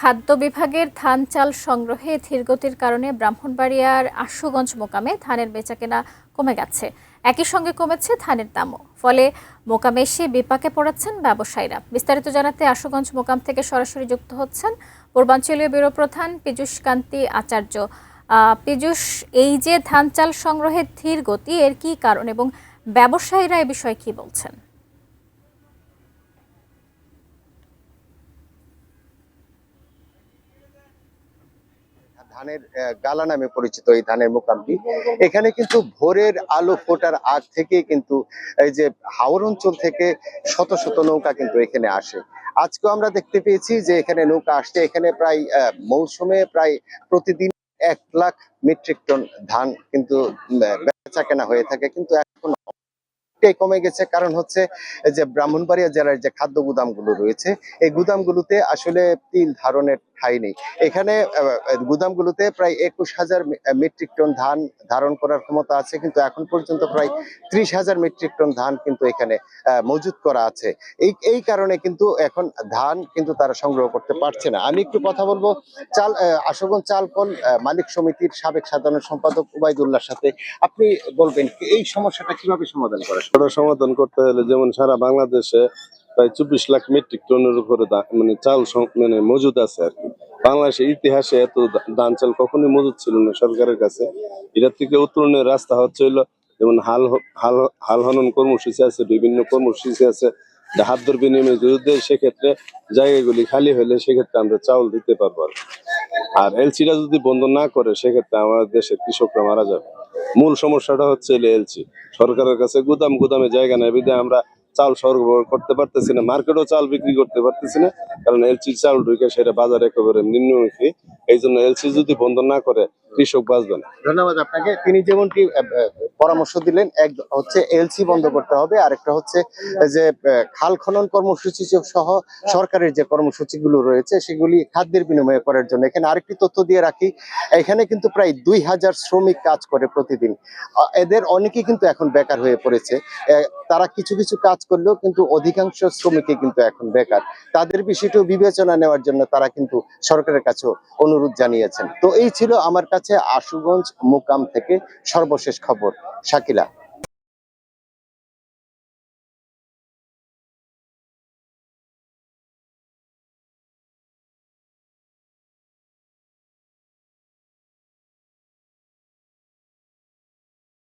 খাদ্য বিভাগের ধান চাল সংগ্রহে ধীরগতির কারণে ব্রাহ্মণবাড়িয়ার আশুগঞ্জ মোকামে ধানের বেচাকেনা কমে গেছে। একই সঙ্গে কমেছে ধানের দামও। ফলে মোকামে এসে বিপাকে পড়েছেন ব্যবসায়ীরা। বিস্তারিত জানাতে আশুগঞ্জ মোকাম থেকে সরাসরি যুক্ত হচ্ছেন পূর্বাঞ্চলীয় ব্যুরো প্রধান পীযূষ কান্তি আচার্য। পীযূষ, এই যে ধান চাল সংগ্রহের ধীর গতি, এর কি কারণ এবং ব্যবসায়ীরা এ বিষয়ে কি বলছেন? ধানের গালা নামে পরিচিত এই ধানের মোকামটি, এখানে কিন্তু ভোরের আলো ফোটার আগ থেকে কিন্তু এই যে হাওর অঞ্চল থেকে শত শত নৌকা কিন্তু এখানে আসে। আজকেও আমরা দেখতে পেয়েছি যে এখানে নৌকা আসছে। এখানে প্রায় মৌসুমে প্রায় প্রতিদিন 1 লাখ মেট্রিক টন ধান কিন্তু বেচা কেনা হয়ে থাকে, কিন্তু এখন কমে গেছে। কারণ হচ্ছে যে ব্রাহ্মণবাড়িয়া জেলার যে খাদ্য গুদামগুলো রয়েছে, এই গুদামগুলোতে আসলে তিল ধারণের ঠাঁই নেই। এখানে গুদামগুলোতে প্রায় 21,000 মেট্রিক টন ধান ধারণ করার ক্ষমতা আছে, কিন্তু এখন পর্যন্ত প্রায় 30,000 মেট্রিক টন ধান কিন্তু এখানে মজুত করা আছে। এই কারণে কিন্তু এখন ধান কিন্তু তারা সংগ্রহ করতে পারছে না। আমি একটু কথা বলবো আশুগঞ্জ চাল কল মালিক সমিতির সাবেক সাধারণ সম্পাদক উবাইদুল্লাহর সাথে। আপনি বলবেন এই সমস্যাটা কিভাবে সমাধান করা? সমাধান করতে হলে যেমন সারা বাংলাদেশে প্রায় 24 লাখ মেট্রিক টনের উপরে চাল মানে মজুদ আছে আর কি। বাংলাদেশের ইতিহাসে এত ধান চাল কখনোই মজুদ ছিল না সরকারের কাছে। এটার থেকে উত্তরণের রাস্তা হচ্ছে হইলো যেমন হাল হনন কর্মসূচি আছে, বিভিন্ন কর্মসূচি আছে, হাতদের বিনিময়ে যদি সেক্ষেত্রে জায়গাগুলি খালি হলে সেক্ষেত্রে আমরা চাউল দিতে পারবো। আর এলসিটা যদি বন্ধ না করে সেক্ষেত্রে আমাদের দেশের কৃষকরা মারা যাবে। মূল সমস্যাটা হচ্ছে এলসি। সরকারের কাছে গুদামে জায়গা নেই, বিধায় আমরা চাল সরবরাহ করতে পারতেছি না, মার্কেটও চাল বিক্রি করতে পারতেছি না, কারণ এলসি চাল ঢুকে সেটা বাজারে একেবারে নিম্নমুখী। এই জন্য এলসি যদি বন্ধ না করে কৃষক বাঁচবে না। ধন্যবাদ আপনাকে। তিনি যেমনটি পরামর্শ দিলেন, এক হচ্ছে এলসি বন্ধ করতে হবে, আরেকটা হচ্ছে যে খাল খনন কর্মসূচি সহ সরকারের যে কর্মসূচিগুলো রয়েছে সেগুলি খাদ্যের বিনিময়ে করার জন্য। এখানে আরেকটি তথ্য দিয়ে রাখি, এখানে কিন্তু প্রায় 2000 শ্রমিক কাজ করে প্রতিদিন। এদের অনেকেই কিন্তু এখন বেকার হয়ে পড়েছে। তারা কিছু কিছু কাজ করলেও কিন্তু অধিকাংশ শ্রমিকই কিন্তু এখন বেকার। তাদের বিষয়টিও বিবেচনা নেওয়ার জন্য তারা কিন্তু সরকারের কাছে অনুরোধ জানিয়েছেন। তো এই ছিল আমার কাছে আশুগঞ্জ মোকাম থেকে সর্বশেষ খবর। শাকিলা।